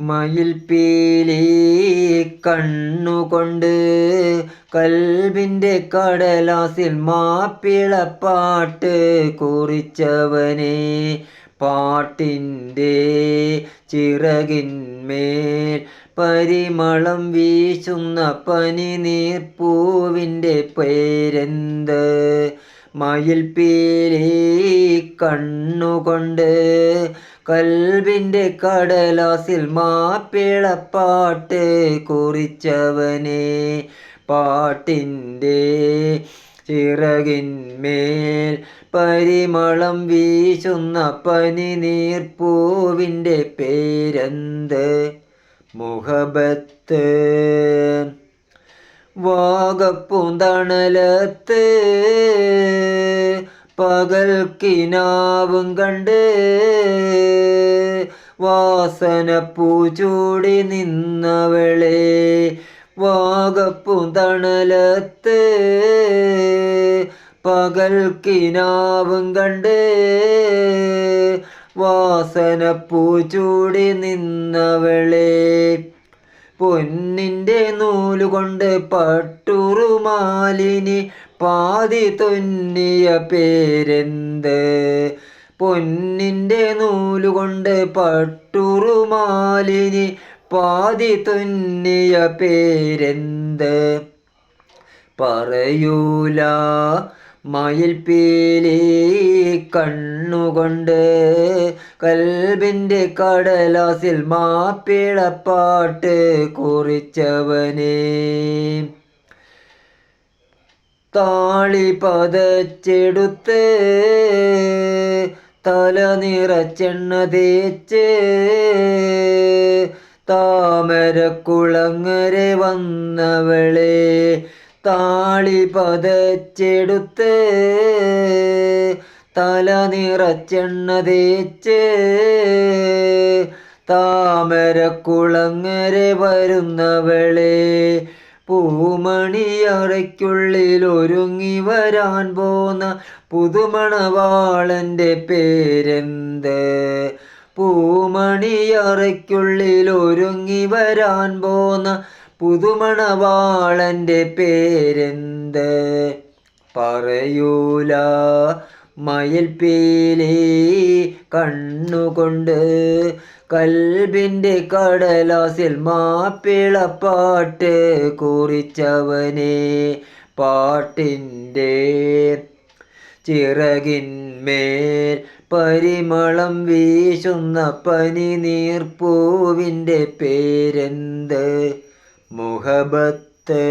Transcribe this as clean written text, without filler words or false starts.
മയിൽപ്പീലി കണ്ണുകൊണ്ട് കൽബിൻ്റെ കടലാസിൽ മാപ്പിളപ്പാട്ട് കുറിച്ചവനെ, പാട്ടിൻ്റെ ചിറകിന്മേൽ പരിമളം വീശുന്ന പനിനീർപ്പൂവിൻ്റെ പേരെന്ത്? മയിൽപ്പീലി കണ്ണുകൊണ്ട് കൽബിൻ്റെ കടലാസിൽ മാപ്പിളപ്പാട്ട് കുറിച്ചവനെ, പാട്ടിൻ്റെ ചിറകിന്മേൽ പരിമളം വീശുന്ന പനിനീർപ്പൂവിൻ്റെ പേരെന്ത്? മുഹബത്ത്. വാഗപ്പൂന്തണലത്ത് പകൽ കിനാവും കണ്ട് വാസന പൂച്ചൂടി നിന്നവളെ, വാഗപ്പൂന്തണലത്ത് പകൽ കിനാവും കണ്ട് വാസന പൂച്ചൂടി നിന്നവളെ, പൊന്നിൻ്റെ നൂലുകൊണ്ട് പട്ടുറുമാലിനി പാതി തുന്നിയ പേരെന്ത്? പൊന്നിൻ്റെ നൂലുകൊണ്ട് പട്ടുറുമാലിനി പാതി തുന്നിയ പേരെന്ത്? പറയൂല മയിൽപ്പീലി കണ്ണുകൊണ്ട് കൽബിൻ്റെ കടലാസിൽ മാപ്പിളപ്പാട്ട് കുറിച്ചവനെ, താളി പതച്ചെടുത്ത് തല നിറച്ചെണ്ണ തേച്ച് താമരക്കുളങ്ങരെ വന്നവളെ, താളി പതച്ചെടുത്ത് തല നിറച്ചെണ്ണ തേച്ച് താമരക്കുളങ്ങരെ വരുന്നവളെ, പൂമണിയറയ്ക്കുള്ളിൽ ഒരുങ്ങി വരാൻ പോന്ന പുതുമണവാളൻ്റെ പേരെന്ത്? പൂമണിയറയ്ക്കുള്ളിൽ ഒരുങ്ങി വരാൻ പോന്ന പുതുമണവാളൻ്റെ പേരെന്ത്? പറയൂല മയിൽപ്പീലി കണ്ണുകൊണ്ട് കൽബിൻ്റെ കടലാസിൽ മാപ്പിളപ്പാട്ട് കുറിച്ചവനെ, പാട്ടിൻ്റെ ചിറകിന്മേൽ പരിമളം വീശുന്ന പനിനീർപ്പൂവിൻ്റെ പേരെന്ത്? മുഹബത്ത്.